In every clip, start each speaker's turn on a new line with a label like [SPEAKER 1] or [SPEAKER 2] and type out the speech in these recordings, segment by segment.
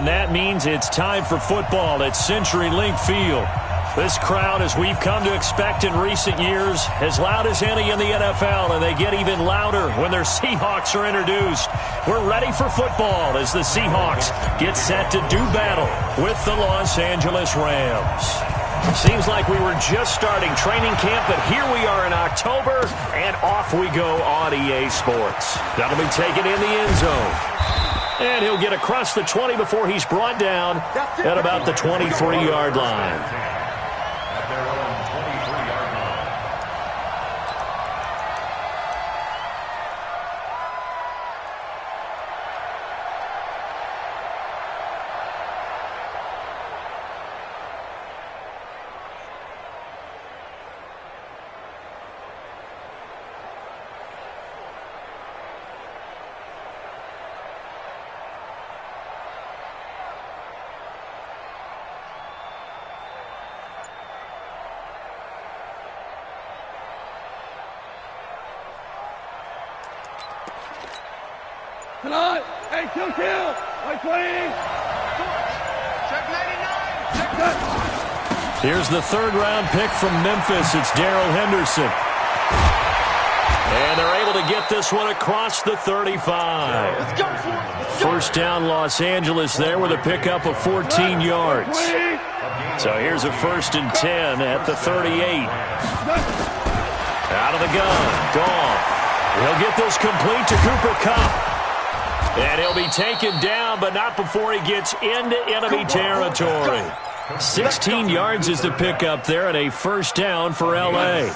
[SPEAKER 1] And that means it's time for football at CenturyLink Field. This crowd, as we've come to expect in recent years, as loud as any in the NFL, and they get even louder when their Seahawks are introduced. We're ready for football as the Seahawks get set to do battle with the Los Angeles Rams. Seems like we were just starting training camp, but here we are in October, and off we go on EA Sports. That'll be taken in the end zone. And he'll get across the 20 before he's brought down at about the 23-yard line.
[SPEAKER 2] Tonight, hey, kill, white 20. Check 99, check that.
[SPEAKER 1] Here's the third-round pick from Memphis. It's Darrell Henderson. And they're able to get this one across the 35.
[SPEAKER 2] Let's go for it.
[SPEAKER 1] First down, Los Angeles there with a pickup of 14 yards. So here's a 1st and 10 at the 38. Out of the gun, Goff. He'll get this complete to Cooper Kupp. And he'll be taken down, but not before he gets into enemy territory. 16 yards is the pickup there, and a first down for L.A.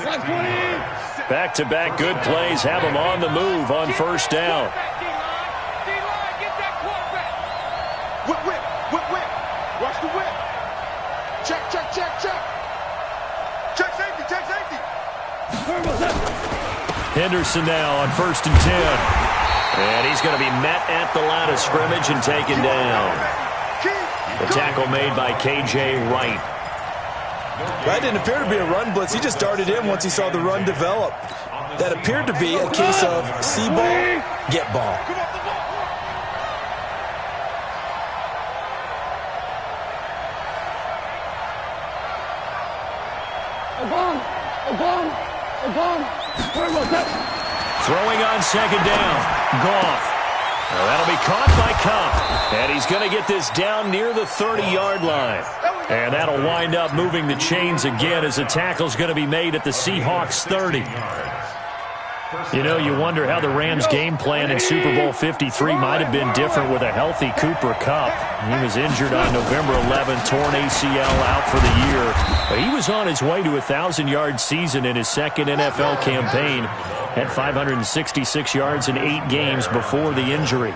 [SPEAKER 1] Back-to-back good plays have him on the move on first down.
[SPEAKER 2] Whip. Watch the whip. Check. Check safety.
[SPEAKER 1] Henderson now on 1st and 10. And he's going to be met at the line of scrimmage and taken down. The tackle made by K.J. Wright.
[SPEAKER 3] That didn't appear to be a run blitz. He just darted in once he saw the run develop. That appeared to be a case of see ball, get ball.
[SPEAKER 1] Throwing on second down. Goff. Well, that'll be caught by Kupp. And he's going to get this down near the 30-yard line. And that'll wind up moving the chains again as the tackle's going to be made at the Seahawks 30. You know, you wonder how the Rams' game plan in Super Bowl 53 might have been different with a healthy Cooper Kupp. He was injured on November 11, torn ACL, out for the year. But he was on his way to a 1,000-yard season in his second NFL campaign. Had 566 yards in 8 games before the injury.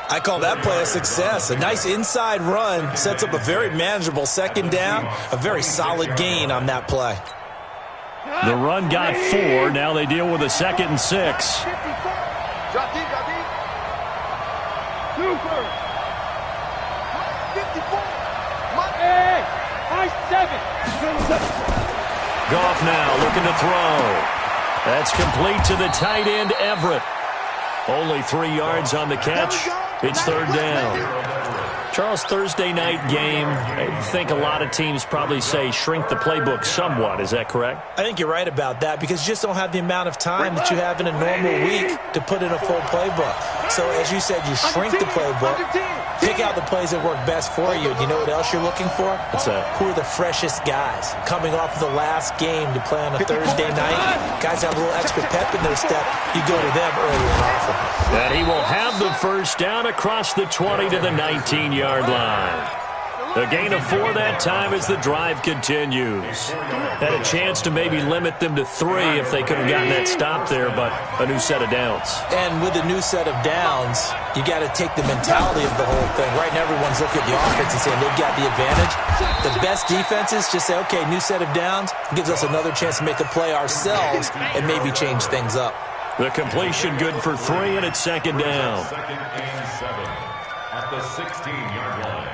[SPEAKER 3] I call that play a success. A nice inside run sets up a very manageable second down. A very solid gain on that play.
[SPEAKER 1] The run got 4. Now they deal with a 2nd and 6.
[SPEAKER 2] Drop deep. Super. 54. Hey, 7.
[SPEAKER 1] Goff now looking to throw. That's complete to the tight end, Everett. Only 3 yards on the catch. It's third down. Charles, Thursday night game, I think a lot of teams probably say shrink the playbook somewhat. Is that correct?
[SPEAKER 3] I think you're right about that because you just don't have the amount of time that you have in a normal week to put in a full playbook. So, as you said, you shrink the playbook, pick out the plays that work best for you. You know what else you're looking for?
[SPEAKER 1] What's that?
[SPEAKER 3] Who are the freshest guys coming off of the last game to play on a Thursday night? Guys have a little extra pep in their step. You go to them early and often.
[SPEAKER 1] And he will have the first down across the 20 to the 19-yard line. A gain of 4 that time as the drive continues. Had a chance to maybe limit them to 3 if they could have gotten that stop there, but a new set of downs.
[SPEAKER 3] And with a new set of downs, you got to take the mentality of the whole thing. Right now, everyone's looking at the offense and saying they've got the advantage. The best defenses just say, okay, new set of downs gives us another chance to make a play ourselves and maybe change things up.
[SPEAKER 1] The completion good for 3, and it's second down.
[SPEAKER 4] Second and 7 at the 16-yard line.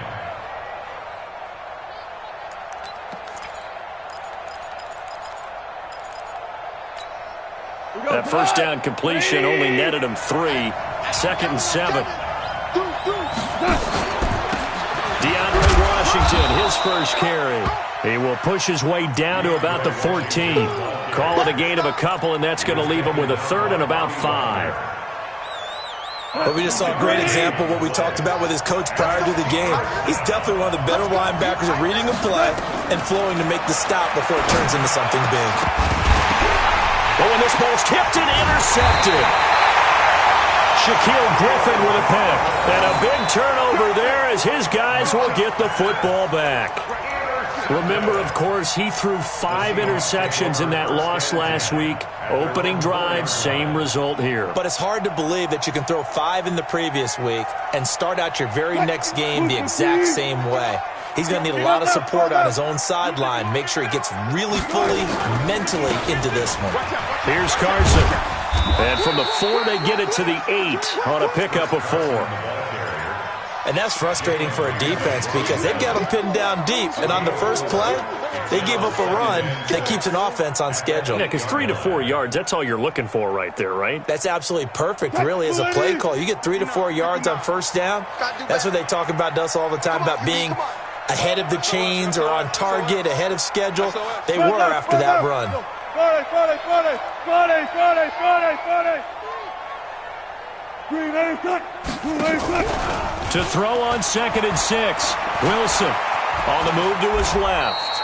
[SPEAKER 1] That first down completion only netted him 3. Second and 7. Washington, his first carry. He will push his way down to about the 14. Call it a gain of a couple, and that's going to leave him with a third and about 5.
[SPEAKER 3] But we just saw a great example of what we talked about with his coach prior to the game. He's definitely one of the better linebackers at reading a play and flowing to make the stop before it turns into something big.
[SPEAKER 1] Oh, and this ball's tipped and intercepted. Shaquille Griffin with a pick. And a big turnover there as his guys will get the football back. Remember, of course, he threw 5 interceptions in that loss last week. Opening drive, same result here.
[SPEAKER 3] But it's hard to believe that you can throw 5 in the previous week and start out your very next game the exact same way. He's going to need a lot of support on his own sideline. Make sure he gets really fully, mentally into this one.
[SPEAKER 1] Here's Carson. And from the 4, they get it to the 8 on a pickup of 4.
[SPEAKER 3] And that's frustrating for a defense because they've got them pinned down deep. And on the first play, they gave up a run that keeps an offense on schedule.
[SPEAKER 1] Yeah, because 3 to 4 yards, that's all you're looking for right there, right?
[SPEAKER 3] That's absolutely perfect, really, as a play call. You get 3 to 4 yards on first down. That's what they talk about to us all the time, about being ahead of the chains or on target, ahead of schedule. They were after that run.
[SPEAKER 1] To throw on 2nd and 6. Wilson on the move to his left.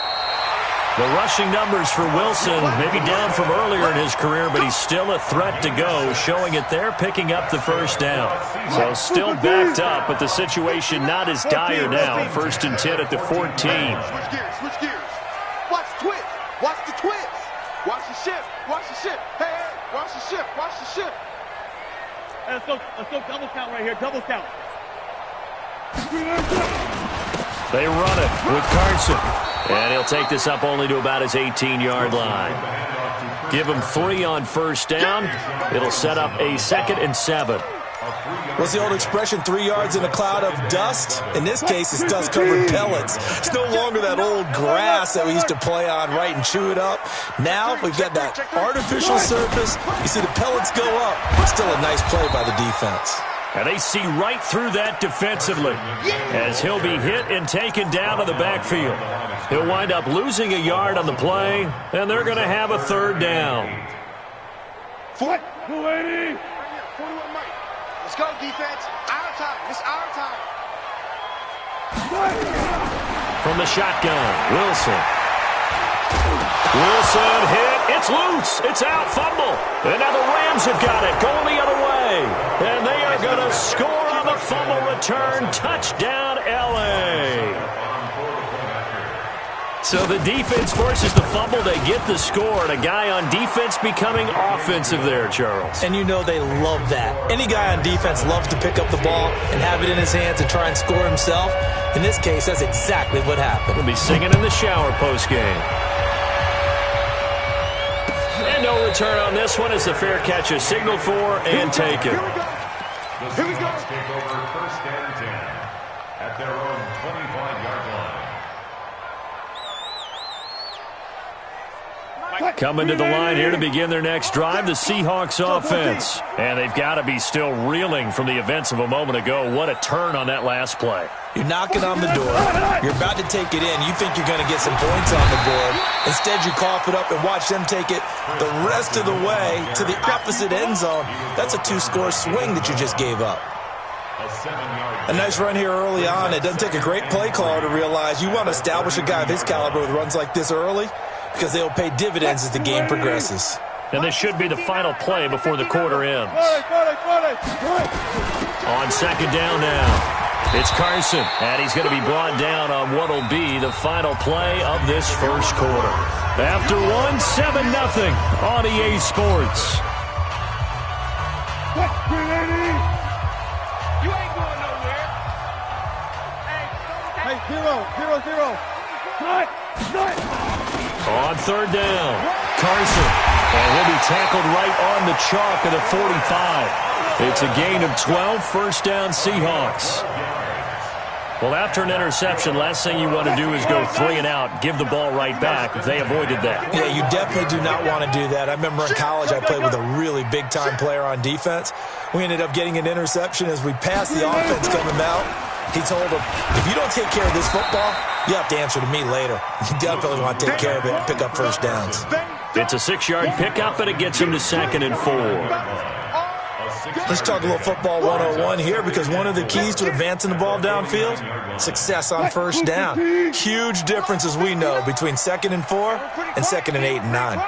[SPEAKER 1] The rushing numbers for Wilson maybe down from earlier in his career, but he's still a threat to go, showing it there, picking up the first down. So still backed up, but the situation not as dire now. 1st and 10 at the 14.
[SPEAKER 2] Switch gears. Watch the twist. Watch the twist. Watch the shift. Watch the shift. Hey, watch the shift. Watch the shift.
[SPEAKER 5] Let's go double count right here. Double count.
[SPEAKER 1] They run it with Carson. And he'll take this up only to about his 18-yard line. Give him 3 on first down. It'll set up a 2nd and 7.
[SPEAKER 3] What's the old expression, 3 yards in a cloud of dust? In this case, it's dust-covered pellets. It's no longer that old grass that we used to play on, right, and chew it up. Now we've got that artificial surface. You see the pellets go up. Still a nice play by the defense.
[SPEAKER 1] And they see right through that defensively as he'll be hit and taken down to the backfield. He'll wind up losing a yard on the play, and they're going to have a 3rd down.
[SPEAKER 2] 280. 41 Mike. Let's go, defense. Our time. It's our time.
[SPEAKER 1] From the shotgun, Wilson. Wilson hit. It's loose. It's out. Fumble. And now the Rams have got it. Going the other way. And they are going to score on the fumble return. Touchdown, L.A. So the defense forces the fumble. They get the score. And a guy on defense becoming offensive there, Charles.
[SPEAKER 3] And you know they love that. Any guy on defense loves to pick up the ball and have it in his hands and try and score himself. In this case, that's exactly what happened.
[SPEAKER 1] We'll be singing in the shower postgame. And no return on this one as the fair catch is signaled for and taken.
[SPEAKER 2] Here we go.
[SPEAKER 4] The Seahawks take over 1st and 10 at their own 25-yard line.
[SPEAKER 1] Coming to the line here to begin their next drive, the Seahawks offense. And they've got to be still reeling from the events of a moment ago. What a turn on that last play.
[SPEAKER 3] You're knocking on the door. You're about to take it in. You think you're going to get some points on the board. Instead, you cough it up and watch them take it the rest of the way to the opposite end zone. That's a 2-score swing that you just gave up. A nice run here early on. It doesn't take a great play caller to realize you want to establish a guy of his caliber with runs like this early because they'll pay dividends as the game progresses.
[SPEAKER 1] And this should be the final play before the quarter ends. On 2nd down now. It's Carson, and he's going to be brought down on what will be the final play of this first quarter. After 1, 7-0 on EA Sports.
[SPEAKER 2] You ain't going nowhere.
[SPEAKER 5] Hey, 0. Cut.
[SPEAKER 1] On 3rd down, Carson, and he'll be tackled right on the chalk of the 45. It's a gain of 12, 1st down Seahawks. Well, after an interception, last thing you want to do is go 3 and out, give the ball right back. They avoided that.
[SPEAKER 3] Yeah, you definitely do not want to do that. I remember in college I played with a really big-time player on defense. We ended up getting an interception as we passed the offense coming out. He told him, if you don't take care of this football, you have to answer to me later. You definitely want to take care of it and pick up first downs.
[SPEAKER 1] It's a 6-yard pickup, and it gets him to 2nd and 4.
[SPEAKER 3] Let's talk a little football 101 here, because one of the keys to advancing the ball downfield, success on first down. Huge difference, as we know, between 2nd and 4 and 2nd and 8 and 9.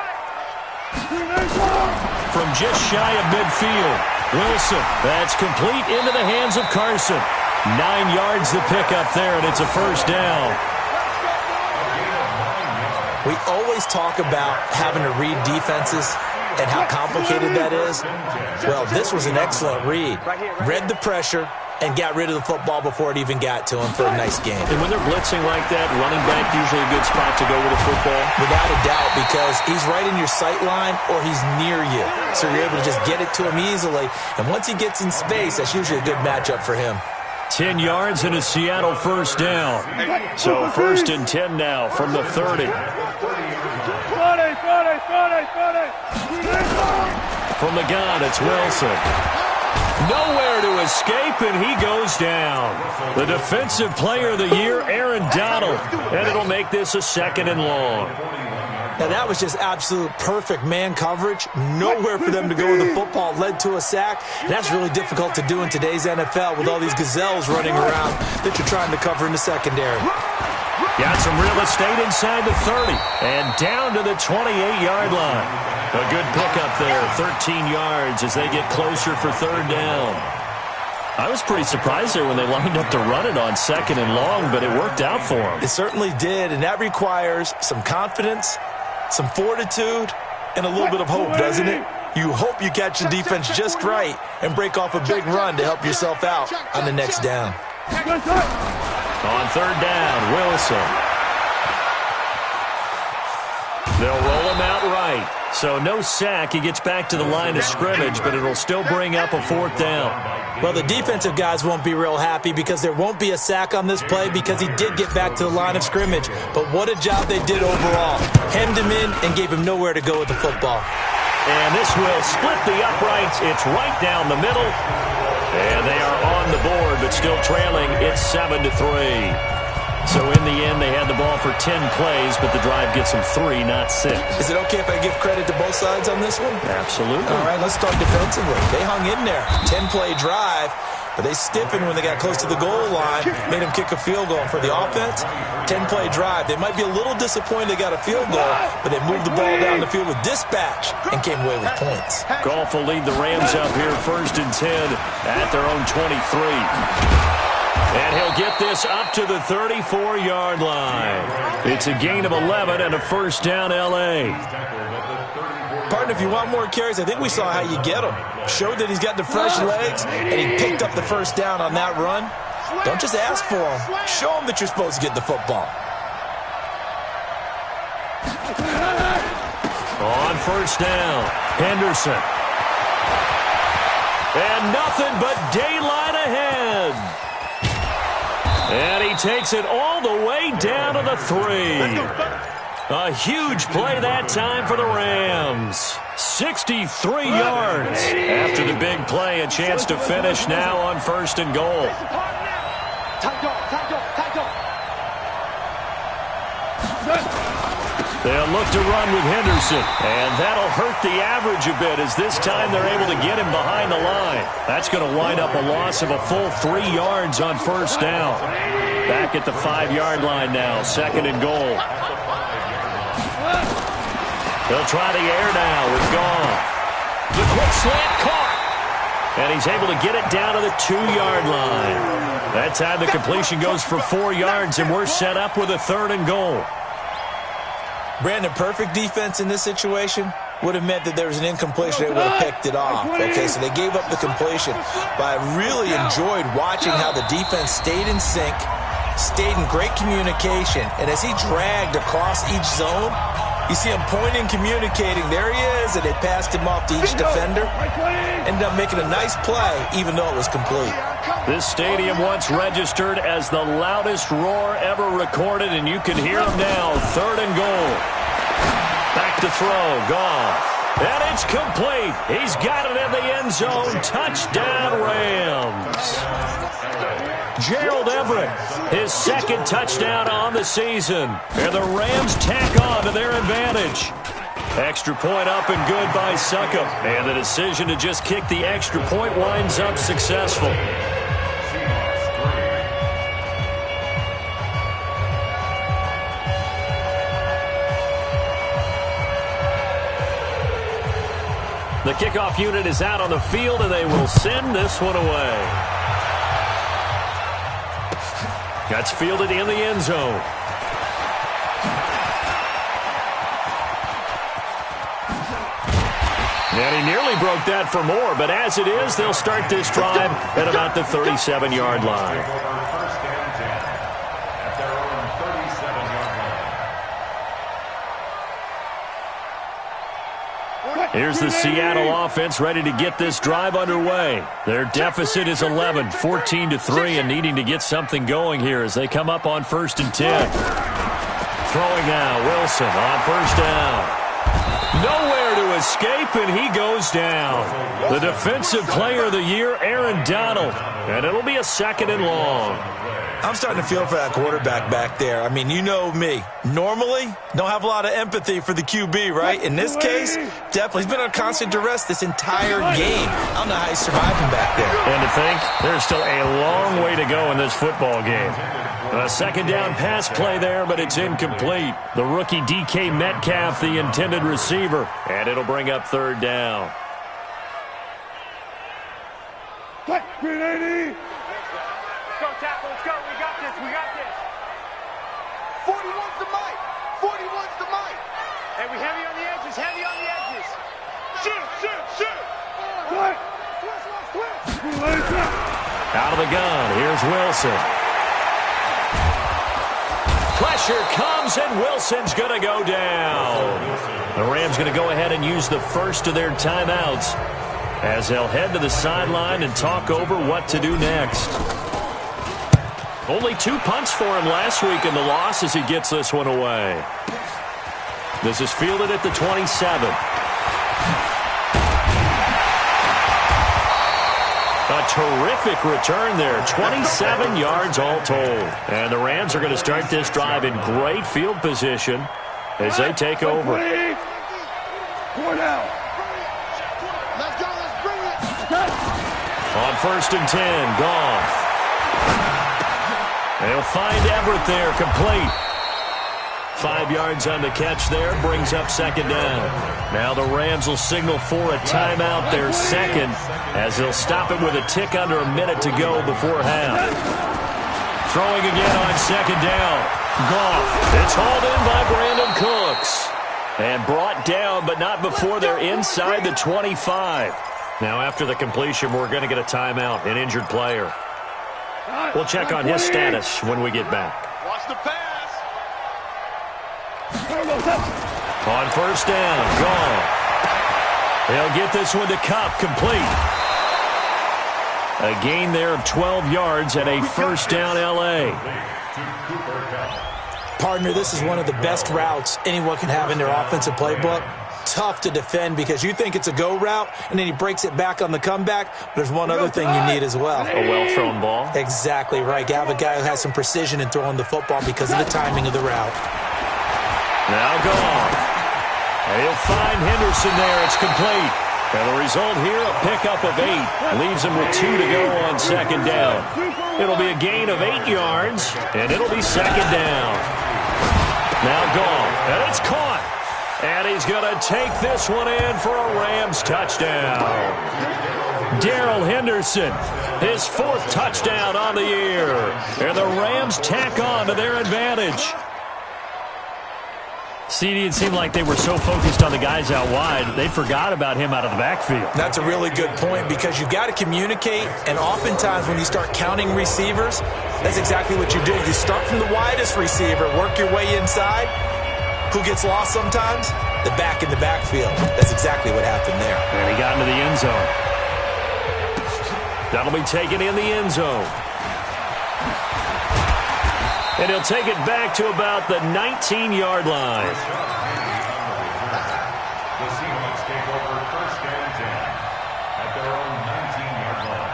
[SPEAKER 1] From just shy of midfield, Wilson. That's complete into the hands of Carson. 9 yards the pickup there, and it's a first down.
[SPEAKER 3] We always talk about having to read defenses and how complicated that is. Well, this was an excellent read. Read the pressure and got rid of the football before it even got to him for a nice game.
[SPEAKER 1] And when they're blitzing like that, running back usually a good spot to go with a football?
[SPEAKER 3] Without a doubt, because he's right in your sight line or he's near you. So you're able to just get it to him easily. And once he gets in space, that's usually a good matchup for him.
[SPEAKER 1] 10 yards and a Seattle first down. So 1st and 10 now from the 30. From the gun, it's Wilson. Nowhere to escape, and he goes down. The defensive player of the year, Aaron Donald. And it'll make this a 2nd and long.
[SPEAKER 3] Now, that was just absolute perfect man coverage. Nowhere for them to go with the football. Led to a sack. And that's really difficult to do in today's NFL with all these gazelles running around that you're trying to cover in the secondary.
[SPEAKER 1] Got some real estate inside the 30 and down to the 28-yard line. A good pickup there, 13 yards as they get closer for 3rd down. I was pretty surprised there when they lined up to run it on 2nd and long, but it worked out for them.
[SPEAKER 3] It certainly did, and that requires some confidence, some fortitude, and a little bit of hope, doesn't it? You hope you catch the defense just right and break off a big run to help yourself out on the next down.
[SPEAKER 1] On 3rd down, Wilson. They'll roll him out right. So no sack. He gets back to the line of scrimmage, but it'll still bring up a 4th down.
[SPEAKER 3] Well, the defensive guys won't be real happy because there won't be a sack on this play because he did get back to the line of scrimmage. But what a job they did overall. Hemmed him in and gave him nowhere to go with the football.
[SPEAKER 1] And this will split the uprights. It's right down the middle. And they are on the board, but still trailing. It's 7-3. So in the end, they had the ball for 10 plays, but the drive gets them 3, not 6.
[SPEAKER 3] Is it okay if I give credit to both sides on this one?
[SPEAKER 1] Absolutely.
[SPEAKER 3] All right, let's start defensively. They hung in there. 10-play drive, but they stiffened when they got close to the goal line, made them kick a field goal. For the offense, 10-play drive. They might be a little disappointed they got a field goal, but they moved the ball down the field with dispatch and came away with points.
[SPEAKER 1] Goff will lead the Rams up here 1st and 10 at their own 23. And he'll get this up to the 34-yard line. It's a gain of 11 and a first down, L.A.
[SPEAKER 3] Partner, if you want more carries, I think we saw how you get him. Showed that he's got the fresh legs, and he picked up the first down on that run. Don't just ask for him. Show him that you're supposed to get the football.
[SPEAKER 1] On first down, Henderson. And nothing but daylight ahead. And he takes it all the way down to the 3. A huge play that time for the Rams. 63 yards. After the big play, a chance to finish now on 1st and goal. They'll look to run with Henderson, and that'll hurt the average a bit as this time they're able to get him behind the line. That's going to wind up a loss of a full 3 yards on first down. Back at the 5-yard line now, 2nd and goal. They'll try the air now with Goff. The quick slant caught, and he's able to get it down to the 2-yard line. That time the completion goes for 4 yards, and we're set up with a 3rd and goal.
[SPEAKER 3] Brandon, perfect defense in this situation would have meant that there was an incompletion. They would have picked it off. Okay, so they gave up the completion. But I really enjoyed watching how the defense stayed in sync, stayed in great communication. And as he dragged across each zone, you see him pointing, communicating. There he is, and they passed him off to each defender. Ended up making a nice play, even though it was complete.
[SPEAKER 1] This stadium once registered as the loudest roar ever recorded, and you can hear him now. 3rd and goal. Back to throw. Goff. And it's complete. He's got it in the end zone. Touchdown, Rams. Gerald Everett, his second touchdown on the season. And the Rams tack on to their advantage. Extra point up and good by Succop. And the decision to just kick the extra point winds up successful. The kickoff unit is out on the field, and they will send this one away. That's fielded in the end zone. And he nearly broke that for more, but as it is, they'll start this drive at about the 37-yard line. Here's the Seattle offense ready to get this drive underway. Their deficit is 11, 14-3, and needing to get something going here as they come up on 1st and 10. Throwing now, Wilson on 1st down. Nowhere to escape, and he goes down. The defensive player of the year, Aaron Donald, and it'll be a 2nd and long.
[SPEAKER 3] I'm starting to feel for that quarterback back there. I mean, you know me. Normally, don't have a lot of empathy for the QB, right? In this case, definitely. He's been on constant duress this entire game. I don't know how he's surviving back there.
[SPEAKER 1] And to think, there's still a long way to go in this football game. A 2nd down pass play there, but it's incomplete. The rookie DK Metcalf, the intended receiver, and it'll bring up 3rd down.
[SPEAKER 5] Green 80.
[SPEAKER 2] Go, tackle, let's go. We got this. We got this. 41's the mic. 41's the mic. Hey, we heavy on the edges. Heavy on the edges. Shoot. Twist.
[SPEAKER 1] Out of the gun. Here's Wilson. Pressure comes, and Wilson's going to go down. The Rams going to go ahead and use the first of their timeouts as they'll head to the sideline and talk over what to do next. Only 2 punts for him last week in the loss as he gets this one away. This is fielded at the 27. A terrific return there. 27 yards all told. And the Rams are going to start this drive in great field position as they take over.
[SPEAKER 5] 4 down.
[SPEAKER 2] Let's go. Let's bring it.
[SPEAKER 1] On 1st and 10, Goff. They'll find Everett there, complete. 5 yards on the catch there, brings up 2nd down. Now the Rams will signal for a timeout, their 2nd, as they'll stop it with a tick under a minute to go before half. Throwing again on 2nd down. Goff. It's hauled in by Brandon Cooks. And brought down, but not before they're inside the 25. Now after the completion, we're going to get a timeout, an injured player. We'll check on his status when we get back.
[SPEAKER 2] Watch the pass.
[SPEAKER 1] On 1st down, Goff. They'll get this one to Kupp, complete. A gain there of 12 yards and a 1st down L.A.
[SPEAKER 3] Partner, this is one of the best routes anyone can have in their offensive playbook. Tough to defend because you think it's a go route, and then he breaks it back on the comeback. There's one other thing you need as well.
[SPEAKER 1] A well-thrown ball.
[SPEAKER 3] Exactly right. You have a guy who has some precision in throwing the football because of the timing of the route.
[SPEAKER 1] Now Goff. And he'll find Henderson there. It's complete. And the result here, a pickup of 8. Leaves him with 2 to go on 2nd down. It'll be a gain of 8 yards, and it'll be 2nd down. Now Goff. And it's caught. And he's going to take this one in for a Rams touchdown. Darrell Henderson, his 4th touchdown on the year. And the Rams tack on to their advantage. CD, it seemed like they were so focused on the guys out wide, they forgot about him out of the backfield.
[SPEAKER 3] That's a really good point because you've got to communicate, and oftentimes when you start counting receivers, that's exactly what you do. You start from the widest receiver, work your way inside. Who gets lost sometimes? The back in the backfield. That's exactly what happened there.
[SPEAKER 1] And he got into the end zone. That'll be taken in the end zone. And he'll take it back to about the 19-yard line.
[SPEAKER 4] The Seahawks take over 1st and 10 at their own 19-yard line.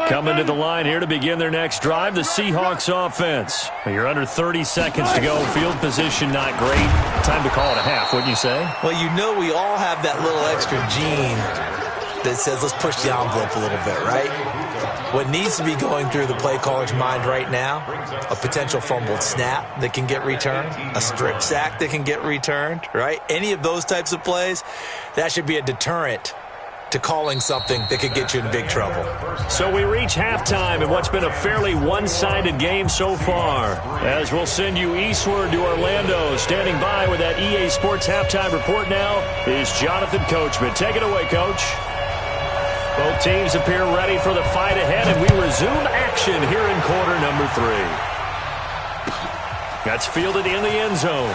[SPEAKER 1] Coming to the line here to begin their next drive, the Seahawks offense. You're under 30 seconds to go. Field position not great. Time to call it a half, wouldn't you say?
[SPEAKER 3] Well, you know we all have that little extra gene that says let's push the envelope a little bit, right? What needs to be going through the play caller's mind right now, a potential fumbled snap that can get returned, a strip sack that can get returned, right? Any of those types of plays, that should be a deterrent to calling something that could get you in big trouble.
[SPEAKER 1] So we reach halftime in what's been a fairly one-sided game so far. As we'll send you eastward to Orlando. Standing by with that EA Sports halftime report now is Jonathan Coachman. Take it away, Coach. Both teams appear ready for the fight ahead, and we resume action here in quarter number 3. That's fielded in the end zone.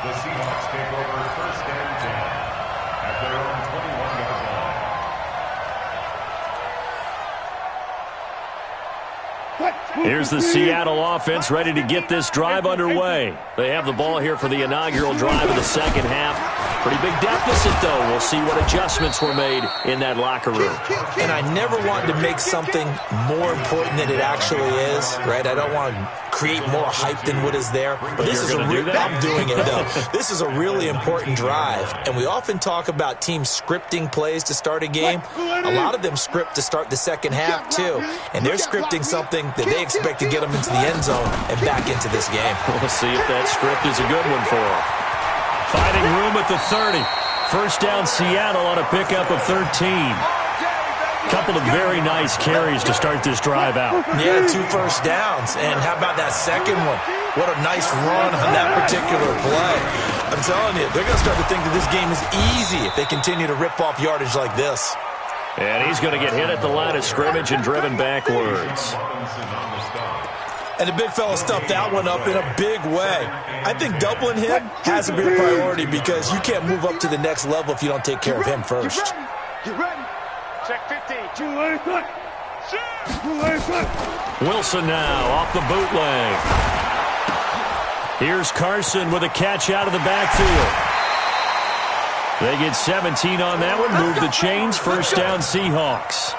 [SPEAKER 4] The Seahawks take over first and 10 at their own 21-yard line.
[SPEAKER 1] Here's the Seattle offense ready to get this drive underway. They have the ball here for the inaugural drive of the second half. Pretty big deficit, though. We'll see what adjustments were made in that locker room.
[SPEAKER 3] And I never want to make something more important than it actually is, right? I don't want to create more hype than what is there. But this is I'm doing it, though. This is a really important drive. And we often talk about teams scripting plays to start a game. A lot of them script to start the second half, too. And they're scripting something that they expect to get them into the end zone and back into this game.
[SPEAKER 1] We'll see if that script is a good one for them. Fighting room at the 30. First down, Seattle on a pickup of 13. Couple of very nice carries to start this drive out.
[SPEAKER 3] Yeah, 2 first downs. And how about that second one? What a nice run on that particular play. I'm telling you, they're going to start to think that this game is easy if they continue to rip off yardage like this.
[SPEAKER 1] And he's going to get hit at the line of scrimmage and driven backwards.
[SPEAKER 3] And the big fella stuffed that one up in a big way. I think doubling him has to be a priority because you can't move up to the next level if you don't take care of him first.
[SPEAKER 2] Get ready. Check 15.
[SPEAKER 1] Wilson now off the bootleg. Here's Carson with a catch out of the backfield. They get 17 on that one. Move the chains. First down, Seahawks.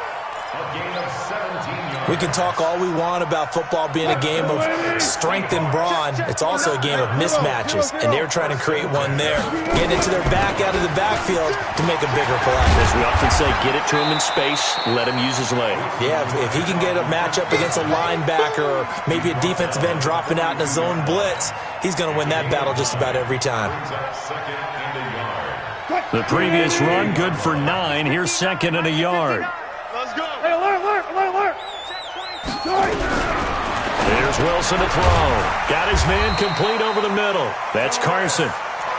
[SPEAKER 3] We can talk all we want about football being a game of strength and brawn. It's also a game of mismatches, and they're trying to create one there. Getting it to their back out of the backfield to make a bigger play.
[SPEAKER 1] As we often say, get it to him in space, let him use his leg.
[SPEAKER 3] Yeah, if he can get a matchup against a linebacker or maybe a defensive end dropping out in a zone blitz, he's going to win that battle just about every time.
[SPEAKER 1] The previous run, good for 9. Here's second and a yard.
[SPEAKER 2] Let's go.
[SPEAKER 5] Hey, alert.
[SPEAKER 1] There's Wilson to throw. Got his man complete over the middle. That's Carson.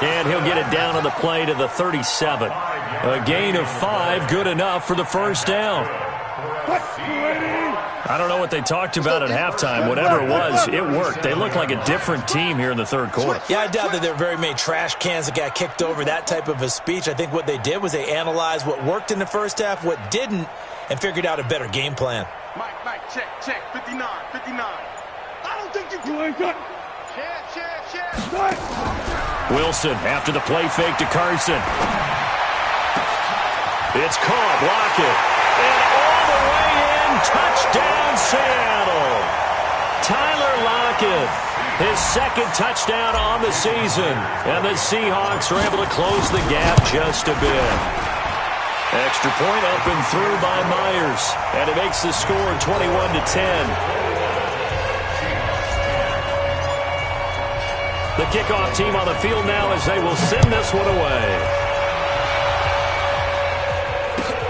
[SPEAKER 1] And he'll get it down on the play to the 37. A gain of 5, good enough for the first down. I don't know what they talked about at halftime. Whatever it was, it worked. They look like a different team here in the third quarter.
[SPEAKER 3] Yeah, I doubt that there are very many trash cans that got kicked over, that type of a speech. I think what they did was they analyzed what worked in the first half, what didn't, and figured out a better game plan.
[SPEAKER 2] Mike, check. 59. I don't think you can. Check.
[SPEAKER 1] Wilson after the play fake to Carson. It's caught. Lockett. And all the way in. Touchdown, Seattle. Tyler Lockett. His second touchdown on the season. And the Seahawks are able to close the gap just a bit. Extra point up and through by Myers. And it makes the score 21-10. The kickoff team on the field now as they will send this one away.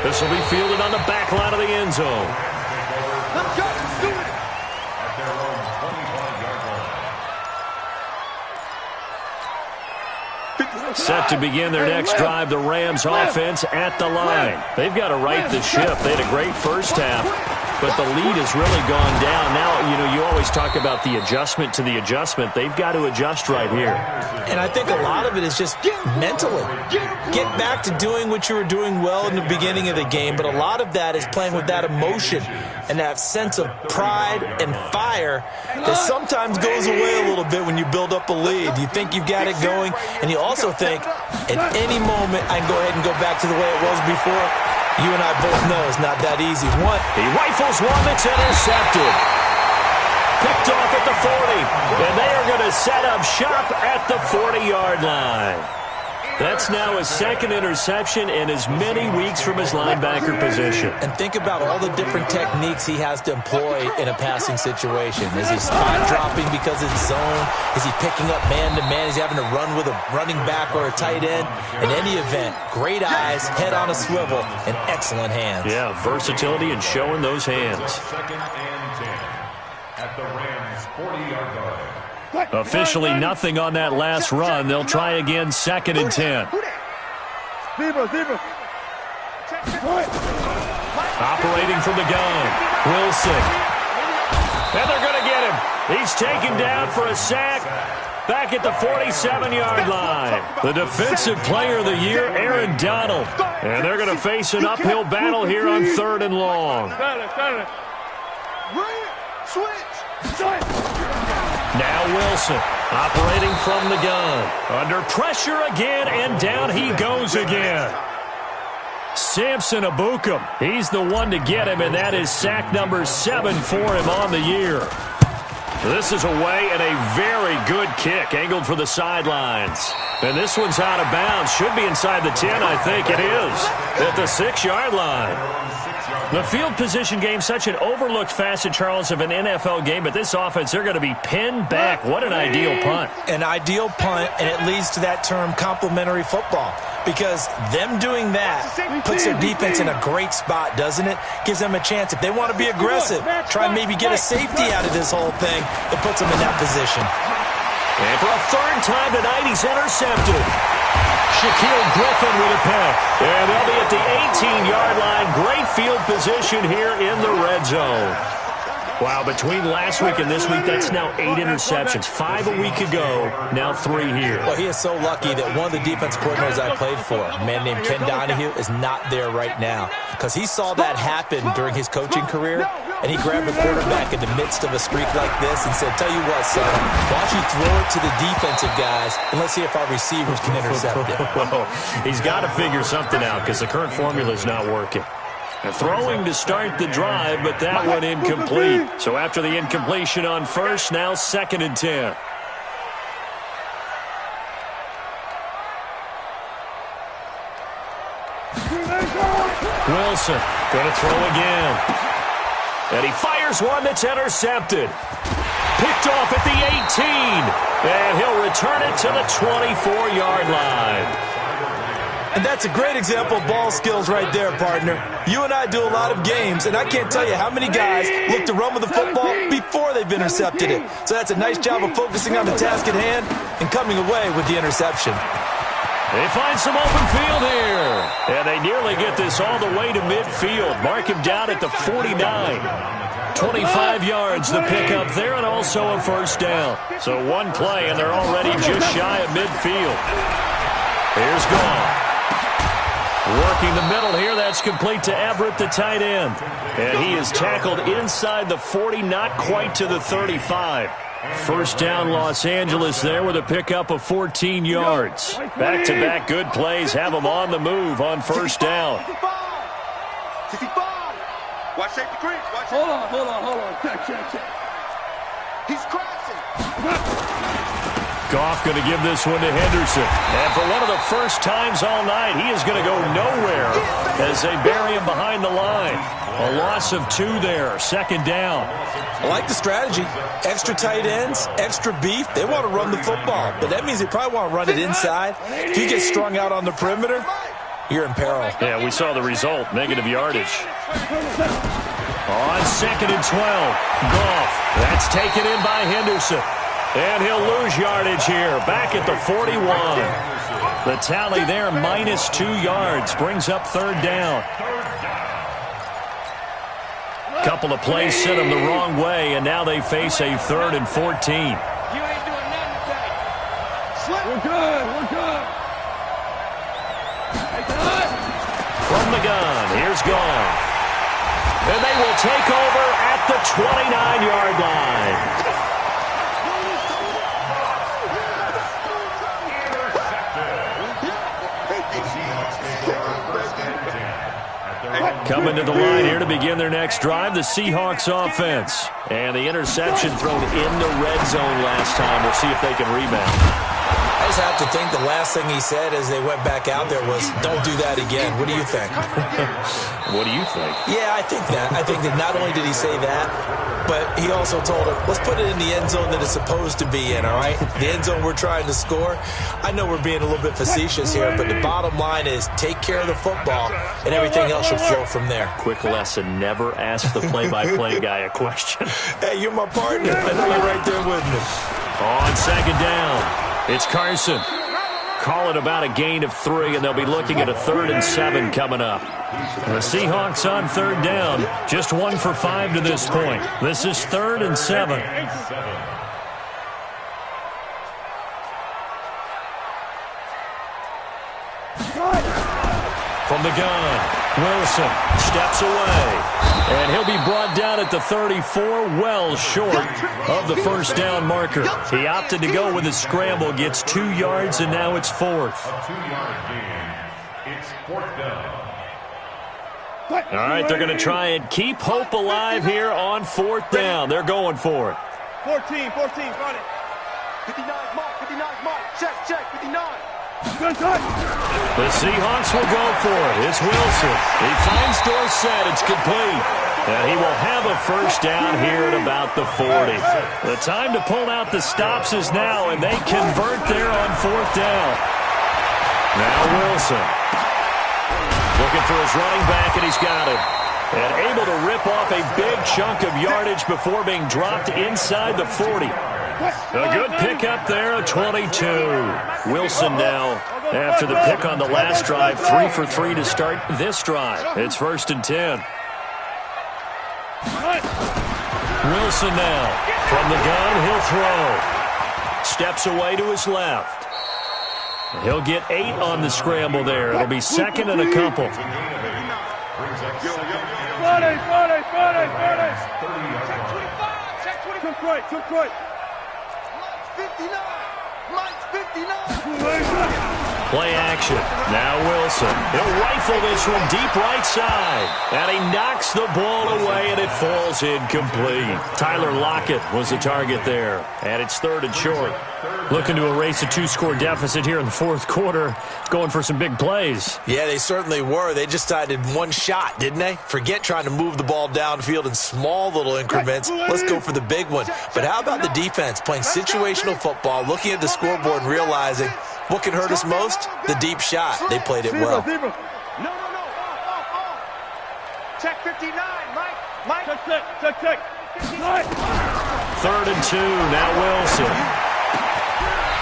[SPEAKER 1] This will be fielded on the back line of the end zone.
[SPEAKER 2] Let's go. Do it.
[SPEAKER 4] At their own 25-yard line.
[SPEAKER 1] Set to begin their next drive, the Rams offense at the line. They've got to right the ship. They had a great first half. but the lead has really gone down. Now, you always talk about the adjustment to the adjustment. They've got to adjust right here.
[SPEAKER 3] And I think a lot of it is just mentally. Get back to doing what you were doing well in the beginning of the game, but a lot of that is playing with that emotion and that sense of pride and fire that sometimes goes away a little bit when you build up a lead. You think you've got it going, and you also think at any moment I can go ahead and go back to the way it was before. You and I both know it's not that easy.
[SPEAKER 1] He rifles one that's intercepted. Picked off at the 40, and they are going to set up shop at the 40-yard line. That's now his second interception in as many weeks from his linebacker position.
[SPEAKER 3] And think about all the different techniques he has to employ in a passing situation. Is he spot dropping because it's zone? Is he picking up man-to-man? Is he having to run with a running back or a tight end? In any event, great eyes, head on a swivel, and excellent hands.
[SPEAKER 1] Yeah, versatility and showing those hands.
[SPEAKER 4] Second and 10 at the Rams' 40-yard line.
[SPEAKER 1] Officially nothing on that last run. They'll try again, second and 10.
[SPEAKER 5] Zebra.
[SPEAKER 1] Operating from the gun, Wilson. And they're going to get him. He's taken down for a sack back at the 47-yard line. The defensive player of the year, Aaron Donald. And they're going to face an uphill battle here on 3rd and long. Now Wilson, operating from the gun. Under pressure again, and down he goes again. Samson Abukum, he's the one to get him, and that is sack number 7 for him on the year. This is away and a very good kick, angled for the sidelines. And this one's out of bounds. Should be inside the 10, I think it is. At the 6-yard line. The field position game, such an overlooked facet, Charles, of an NFL game, but this offense, they're going to be pinned back. What an ideal punt.
[SPEAKER 3] An ideal punt, and it leads to that term complementary football, because them doing that puts their defense in a great spot, doesn't it? Gives them a chance. If they want to be aggressive, try and maybe get a safety out of this whole thing, it puts them in that position.
[SPEAKER 1] And for a 3rd time tonight, he's intercepted. Shaquille Griffin with a pick. And they'll be at the 18-yard line. Great field position here in the red zone. Wow, between last week and this week, that's now 8 interceptions. 5 a week ago, now 3 here.
[SPEAKER 3] Well, he is so lucky that one of the defense coordinators I played for, a man named Ken Donahue, is not there right now, because he saw that happen during his coaching career, and he grabbed the quarterback in the midst of a streak like this and said, tell you what, son, why don't you throw it to the defensive guys, and let's see if our receivers can intercept it.
[SPEAKER 1] Well, he's got to figure something out, because the current formula is not working. Throwing to start the drive, but that one incomplete. So after the incompletion on first, now 2nd and 10. Wilson going to throw again. And he fires one that's intercepted. Picked off at the 18. And he'll return it to the 24-yard line.
[SPEAKER 3] And that's a great example of ball skills right there, partner. You and I do a lot of games, and I can't tell you how many guys look to run with the football before they've intercepted it. So that's a nice job of focusing on the task at hand and coming away with the interception.
[SPEAKER 1] They find some open field here. And they nearly get this all the way to midfield. Mark him down at the 49. 25 yards, the pickup there, and also a 1st down. So one play, and they're already just shy of midfield. Here's Goff. Working the middle here, that's complete to Everett, the tight end. And he is tackled inside the 40, not quite to the 35. 1st down, Los Angeles there with a pickup of 14 yards. Back-to-back good plays have them on the move on 1st down.
[SPEAKER 2] Watch safety creeps.
[SPEAKER 5] Hold on. Check.
[SPEAKER 2] He's crossing.
[SPEAKER 1] Goff going to give this one to Henderson. And for one of the first times all night, he is going to go nowhere as they bury him behind the line. A loss of 2 there, 2nd down.
[SPEAKER 3] I like the strategy. Extra tight ends, extra beef. They want to run the football, but that means they probably want to run it inside. If you get strung out on the perimeter, you're in peril.
[SPEAKER 1] Yeah, we saw the result, negative yardage. On 2nd and 12, Goff. That's taken in by Henderson. And he'll lose yardage here, back at the 41. The tally there, -2 yards, brings up 3rd down. Couple of plays sent them the wrong way, and now they face a 3rd and 14.
[SPEAKER 2] You ain't doing nothing today. Slip.
[SPEAKER 5] We're good. We're good.
[SPEAKER 1] From the gun, here's Goff. And they will take over at the 29-yard line. Coming to the line here to begin their next drive, the Seahawks offense. And the interception thrown in the red zone last time. We'll see if they can rebound.
[SPEAKER 3] I just have to think the last thing he said as they went back out there was, don't do that again. What do you think?
[SPEAKER 1] What do you think?
[SPEAKER 3] Yeah, I think that. I think that not only did he say that, but he also told him, let's put it in the end zone that it's supposed to be in, all right? The end zone we're trying to score. I know we're being a little bit facetious here, but the bottom line is take care of the football, and everything else should flow from there.
[SPEAKER 1] Quick lesson, never ask the play-by-play guy a question.
[SPEAKER 3] Hey, you're my partner. I know you're right there with me.
[SPEAKER 1] On second down, it's Carson. Call it about a gain of 3, and they'll be looking at a 3rd and 7 coming up. The Seahawks on 3rd down, just 1 for 5 to this point. This is 3rd and 7. From the gun, Wilson steps away. And he'll be brought down at the 34, well short of the first down marker. He opted to go with a scramble, gets 2 yards, and now it's 4th.
[SPEAKER 4] A 2-yard gain. It's 4th down.
[SPEAKER 1] All right, they're going to try and keep hope alive here on 4th down. They're going for it.
[SPEAKER 5] 14, got it.
[SPEAKER 2] 59 mark, 59 mark. Check, 59.
[SPEAKER 1] The Seahawks will go for it. It's Wilson. He finds Dorsett. It's complete. And he will have a first down here at about the 40. The time to pull out the stops is now, and they convert there on 4th down. Now Wilson. Looking for his running back, and he's got it. And able to rip off a big chunk of yardage before being dropped inside the 40. A good pickup there, a 22. Wilson now, after the pick on the last drive, 3 for 3 to start this drive. It's 1st and 10. Wilson now, from the gun, he'll throw. Steps away to his left. He'll get 8 on the scramble there. It'll be 2nd and a couple.
[SPEAKER 5] Took right.
[SPEAKER 2] 59. Mike's 59.
[SPEAKER 1] Play action. Now Wilson. He'll rifle this one deep right side. And he knocks the ball away, and it falls incomplete. Tyler Lockett was the target there. And it's 3rd and short. Looking to erase a 2-score deficit here in the 4th quarter. Going for some big plays.
[SPEAKER 3] Yeah, they certainly were. They just decided one shot, didn't they? Forget trying to move the ball downfield in small little increments. Let's go for the big one. But how about the defense playing situational football, looking at the scoreboard and realizing what can hurt us most? The deep shot. They played it well.
[SPEAKER 2] No. Check 59, Mike.
[SPEAKER 5] Check.
[SPEAKER 1] 3rd and 2. Now Wilson.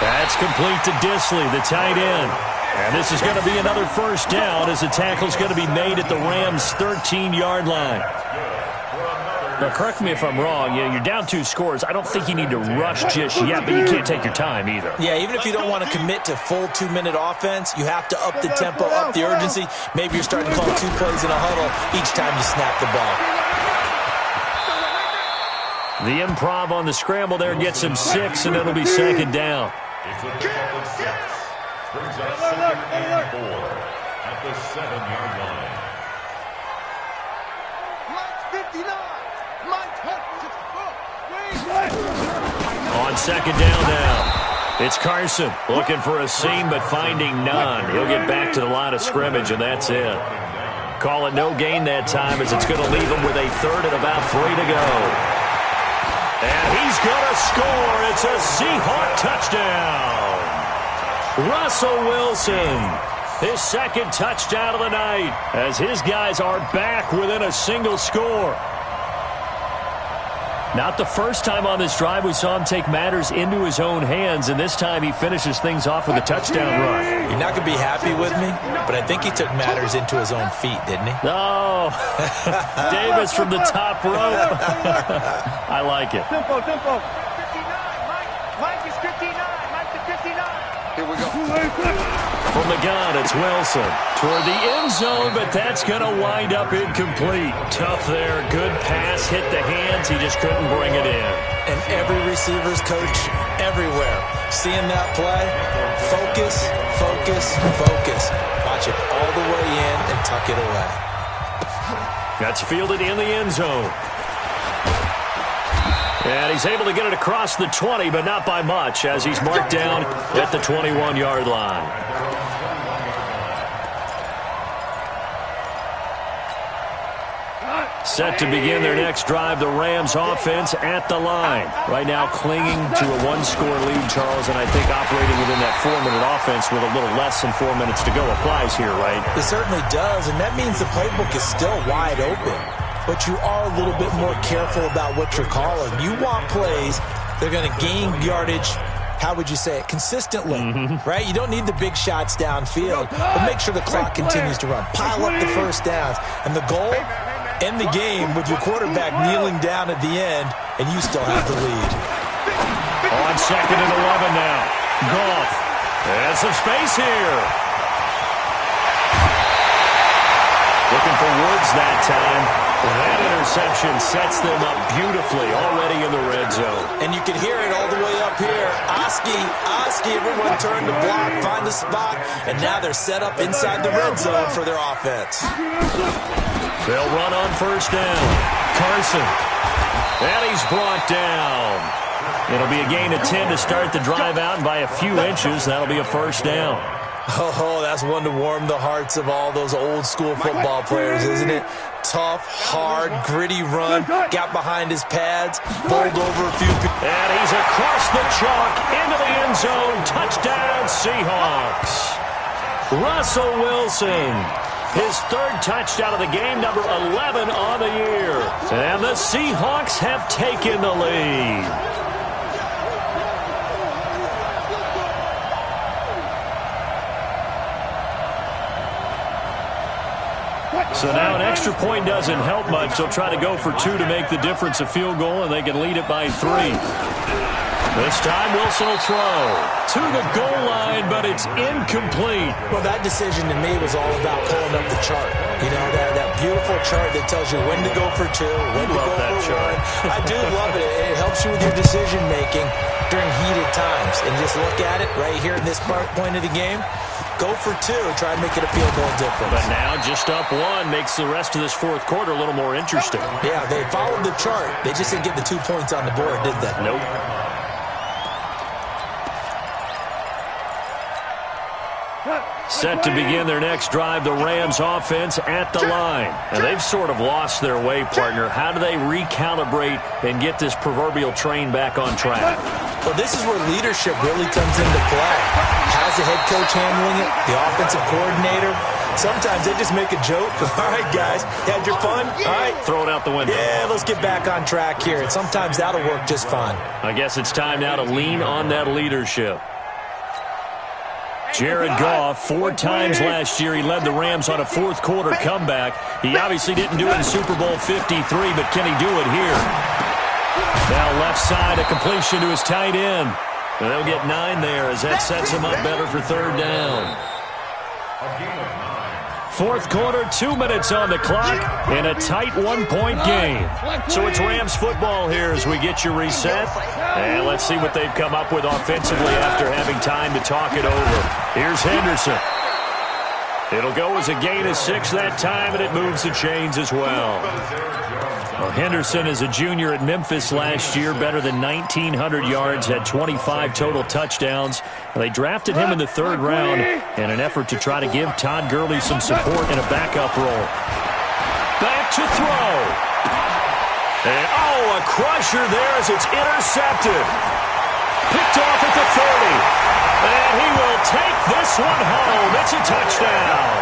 [SPEAKER 1] That's complete to Disley, the tight end. And this is going to be another first down as the tackle's going to be made at the Rams' 13-yard line. Now, correct me if I'm wrong. You're down 2 scores. I don't think you need to rush just yet, but you can't take your time either.
[SPEAKER 3] Yeah, even if you don't want to commit to full 2-minute offense, you have to up the tempo, up the urgency. Maybe you're starting to call 2 plays in a huddle each time you snap the ball.
[SPEAKER 1] The improv on the scramble there gets him 6, and it'll be 2nd down.
[SPEAKER 4] It's a result of 6. Brings up 2nd and 4 at the 7-yard line.
[SPEAKER 2] Mike's 59.
[SPEAKER 1] On 2nd down now, it's Carson looking for a seam but finding none. He'll get back to the line of scrimmage, and that's it. Call it no gain that time as it's going to leave him with a 3rd and about 3 to go. And he's going to score. It's a Seahawk touchdown. Russell Wilson, his 2nd touchdown of the night as his guys are back within a single score. Not the first time on this drive we saw him take matters into his own hands, and this time he finishes things off with a touchdown run.
[SPEAKER 3] You're not going to be happy with me, but I think he took matters into his own feet, didn't he?
[SPEAKER 1] No. Davis from the top rope. I like it.
[SPEAKER 5] Tempo.
[SPEAKER 2] 59. Mike is 59. Mike to 59. Here we go.
[SPEAKER 1] From the gun, it's Wilson toward the end zone, but that's going to wind up incomplete. Tough there. Good pass. Hit the hands. He just couldn't bring it in.
[SPEAKER 3] And every receiver's coach everywhere, seeing that play, focus. Watch it all the way in and tuck it away.
[SPEAKER 1] That's fielded in the end zone. And he's able to get it across the 20, but not by much, as he's marked down at the 21-yard line. Set to begin their next drive, the Rams offense at the line. Right now clinging to a one-score lead, Charles, and I think operating within that 4-minute offense with a little less than 4 minutes to go applies here, right?
[SPEAKER 3] It certainly does, and that means the playbook is still wide open. But you are a little bit more careful about what you're calling. You want plays, they're going to gain yardage, how would you say it, consistently, right? You don't need the big shots downfield, but make sure the clock continues to run. Pile up the first downs. And the goal, end the game with your quarterback kneeling down at the end, and you still have the lead.
[SPEAKER 1] On 2nd and 11 now. Goff. And some space here. Looking for Woods that time. That interception sets them up beautifully already in the red zone.
[SPEAKER 3] And you can hear it all the way up here. Oski, everyone turned to block, find a spot, and now they're set up inside the red zone for their offense.
[SPEAKER 1] They'll run on first down. Carson. And he's brought down. It'll be a gain of 10 to start the drive out, and by a few inches, that'll be a first down.
[SPEAKER 3] Oh, that's one to warm the hearts of all those old-school football players, isn't it? Tough, hard, gritty run, got behind his pads, bowled over a few people.
[SPEAKER 1] And he's across the chalk into the end zone. Touchdown, Seahawks. Russell Wilson, his third touchdown of the game, number 11 on the year. And the Seahawks have taken the lead. So now an extra point doesn't help much. They'll try to go for 2 to make the difference a field goal, and they can lead it by 3. This time Wilson will throw to the goal line, but it's incomplete.
[SPEAKER 3] Well, that decision to me was all about pulling up the chart. You know, that beautiful chart that tells you when to go for 2, when to go for 1. I do love it. It helps you with your decision-making during heated times. And just look at it right here in this point of the game. Go for 2, try and make it a field goal difference.
[SPEAKER 1] But now just up 1 makes the rest of this fourth quarter a little more interesting.
[SPEAKER 3] Yeah, they followed the chart. They just didn't get the 2 points on the board, did they?
[SPEAKER 1] Nope. Set to begin their next drive, the Rams offense at the line. And they've sort of lost their way, partner. How do they recalibrate and get this proverbial train back on track?
[SPEAKER 3] Well, this is where leadership really comes into play. How's the head coach handling it? The offensive coordinator? Sometimes they just make a joke. All right, guys, had your fun? All right.
[SPEAKER 1] Throw it out the window.
[SPEAKER 3] Yeah, let's get back on track here. And sometimes that'll work just fine.
[SPEAKER 1] I guess it's time now to lean on that leadership. Jared Goff, 4 times last year, he led the Rams on a fourth quarter comeback. He obviously didn't do it in Super Bowl 53, but can he do it here? Now left side, a completion to his tight end. And they'll get 9 there as that sets him up better for third down. Fourth quarter, 2 minutes on the clock in a tight 1-point game. So it's Rams football here as we get you reset. And let's see what they've come up with offensively after having time to talk it over. Here's Henderson. It'll go as a gain of 6 that time, and it moves the chains as well. Well, Henderson is a junior at Memphis last year, better than 1,900 yards, had 25 total touchdowns. They drafted him in the 3rd round in an effort to try to give Todd Gurley some support in a backup role. Back to throw. And, a crusher there as it's intercepted. Picked off at the 30. And he will take this one home. It's a touchdown.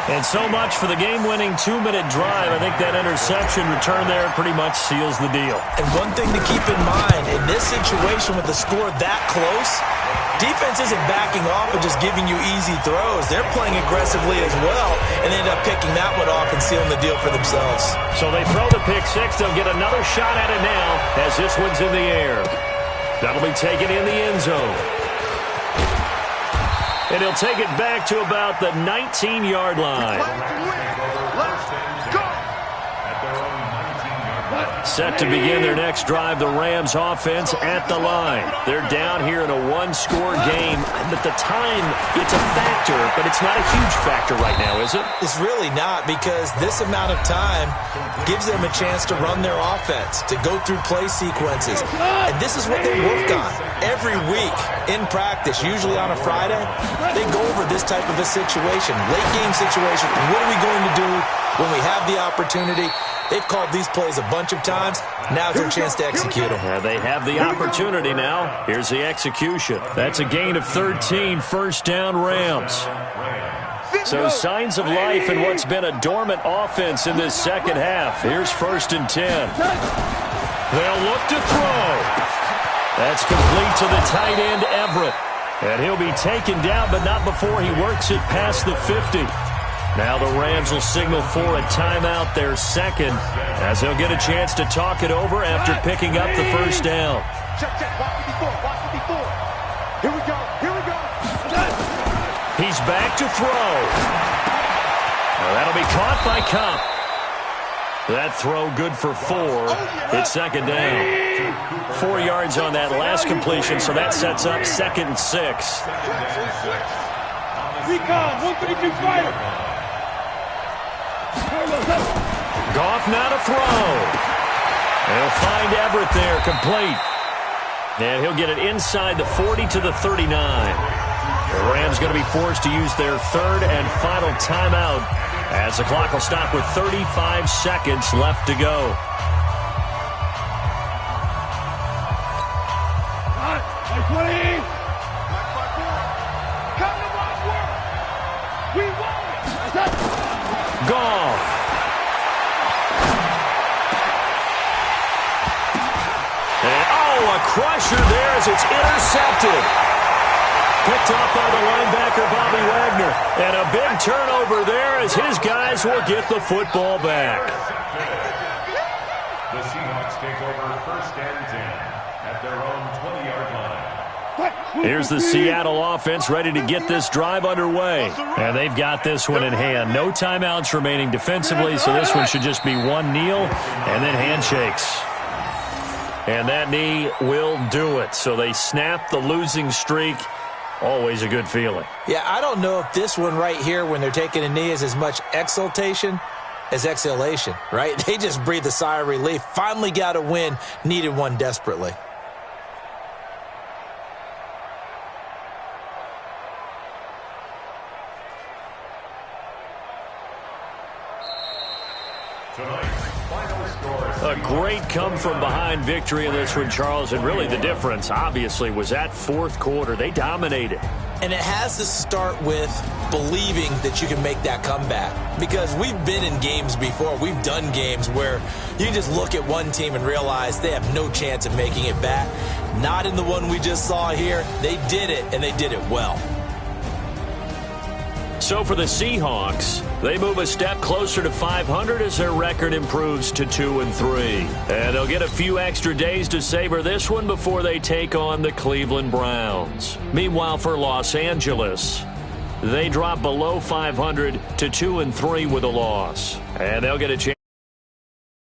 [SPEAKER 1] And so much for the game-winning 2-minute drive. I think that interception return there pretty much seals the deal.
[SPEAKER 3] And one thing to keep in mind, in this situation with the score that close, defense isn't backing off and just giving you easy throws. They're playing aggressively as well, and they end up picking that one off and sealing the deal for themselves.
[SPEAKER 1] So they throw the pick six. They'll get another shot at it now as this one's in the air. That'll be taken in the end zone. And he'll take it back to about the 19-yard line. Set to begin their next drive, the Rams offense at the line. They're down here in a one-score game. At the time, it's a factor, but it's not a huge factor right now, is it?
[SPEAKER 3] It's really not, because this amount of time gives them a chance to run their offense, to go through play sequences. And this is what they work on every week in practice, usually on a Friday. They go over this type of a situation, late-game situation. What are we going to do when we have the opportunity? They've called these plays a bunch of times. Now's their chance to execute them.
[SPEAKER 1] Yeah, they have the opportunity now. Here's the execution. That's a gain of 13, first down Rams. So signs of life in what's been a dormant offense in this second half. Here's 1st and 10. They'll look to throw. That's complete to the tight end, Everett. And he'll be taken down, but not before he works it past the 50. Now the Rams will signal for a timeout, their second, as they'll get a chance to talk it over after picking up the first down.
[SPEAKER 2] Check, watch it before. Here we go.
[SPEAKER 1] He's back to throw. Well, that'll be caught by Cup. That throw good for 4. It's second down. 4 yards on that last completion, so that sets up 2nd and 6.
[SPEAKER 5] Recon, 132 fighter.
[SPEAKER 1] Goff now to throw. They'll find Everett there, complete. And he'll get it inside the 40 to the 39. The Rams going to be forced to use their 3rd and final timeout as the clock will stop with 35 seconds left to go.
[SPEAKER 5] Like 20.
[SPEAKER 2] Come to my work. We won it.
[SPEAKER 1] Goff. A crusher there as it's intercepted. Picked off by the linebacker, Bobby Wagner. And a big turnover there as his guys will get the football back.
[SPEAKER 4] The Seahawks take over 1st and 10 at their own 20-yard line.
[SPEAKER 1] Here's the Seattle offense ready to get this drive underway. And they've got this one in hand. No timeouts remaining defensively, so this one should just be one kneel and then handshakes. And that knee will do it. So they snap the losing streak. Always a good feeling.
[SPEAKER 3] Yeah, I don't know if this one right here, when they're taking a knee, is as much exultation as exhalation, right? They just breathe a sigh of relief. Finally got a win. Needed one desperately.
[SPEAKER 1] A great come-from-behind victory in this one, Charles, and really the difference, obviously, was that 4th quarter. They dominated.
[SPEAKER 3] And it has to start with believing that you can make that comeback. Because we've been in games before. We've done games where you just look at one team and realize they have no chance of making it back. Not in the one we just saw here. They did it, and they did it well.
[SPEAKER 1] So for the Seahawks, they move a step closer to 500 as their record improves to 2-3. And they'll get a few extra days to savor this one before they take on the Cleveland Browns. Meanwhile, for Los Angeles, they drop below 500 to 2-3 with a loss. And they'll get a chance.